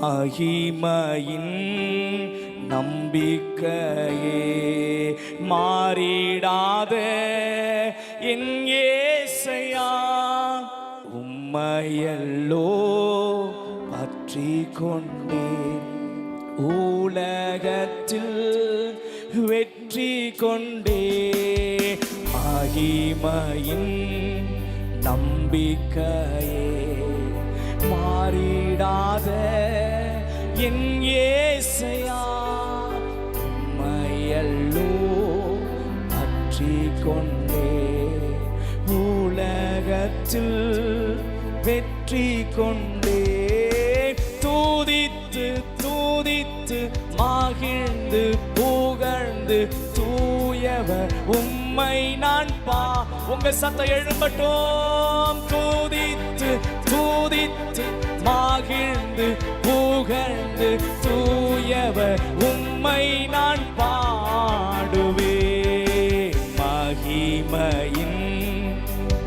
மகிமையின் நம்பிக்கையே மாறிடாத என் ஏசையா, உம்மையல்லோ பற்றி கொண்டேன், உலகத்தில் வெற்றி கொண்டே. மகிமையின் நம்பிக்கையே மாறிடாத என் ஏசையா, உம்மையல்லோ பற்றி கொண்டே, உலகத்தில் வெற்றி கொண்டே. தூதித்து தூதித்து மகிழ்ந்து புகழ்ந்து தூயவர் உம்மை நான் உங்க சத்தம் எழும்பட்டும். தூதித்து தூதித்து மகிழ்ந்து புகழ்ந்து தூயவர் உம்மை நான் பாடுவே. மகிமையின்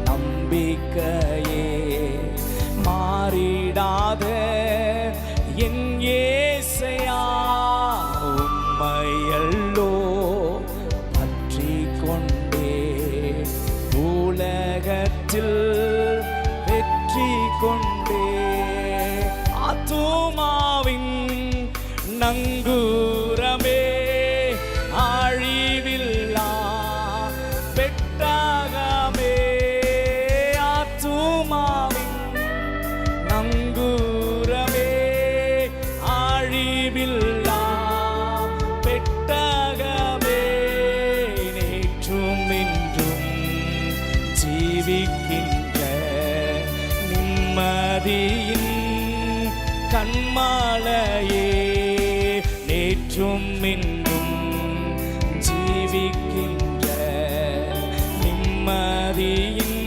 நம்பிக்கையே மாறிடாத என் ஏசையா, உம்மையல்லோ பற்றி கொண்டே, உலகத்தில் வெற்றி கொண்டே. ஆத்துமாவின் நங்கூரமே, அழிவில்லா பெட்டகமே, ஆத்துமாவின் நங்கூரமே, அழிவில்லா பெட்டகமே, நேற்றும் இன்றும் ஜீவிக்கின்ற நிம்மதியின் கண்மாலையே, நேற்றும் இன்றும் ஜீவிக்கின்ற நிம்மதியின்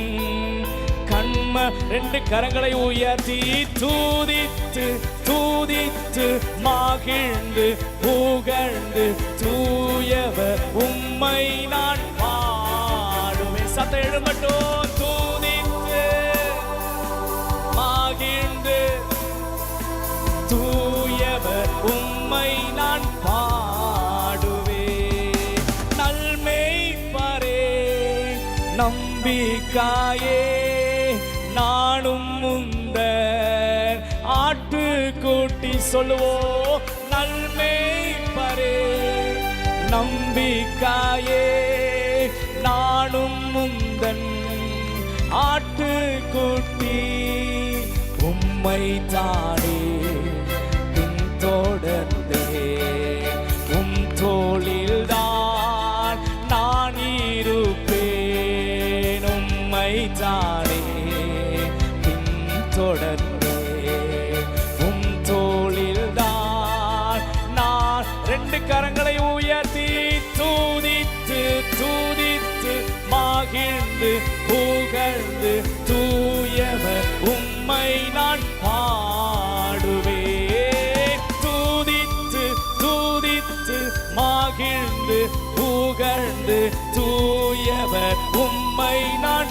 கண்ம. ரெண்டு கரங்களை உயர்த்தி தூதித்து தூதித்து மகிழ்ந்து புகழ்ந்து தூயவர் உம்மை நான் பாடுவேன். சத்தம் எழும்பட்டும். தூதித்து மகிழ்ந்து தூயவர் உம்மை நான் பாடுவே. நல்மேய்ப்பரே நம்பிக்கையே, நானும் முந்தன் ஆட்டுக்குட்டி சொல்லுவோம். நல்மேய்ப்பரே நம்பிக்கையே, நானும் முந்தன் ஆட்டுக்குட்டி, உம்மை தானே பின்தொடர்ந்தே, உம் தோளில்தான் நான் இருப்பேன், உம்மை தானே பின்தொடர்ந்தே, உம் தோளில்தான் நான். ரெண்டு கரங்களை உயர்த்தி தூதித்து தூதித்து மகிழ்ந்து புகழ்ந்து தூயவர் உம்மை நான் பாடுவே. தூதித்து தூதித்து மகிழ்ந்து புகழ்ந்து தூயவர் உம்மை நான்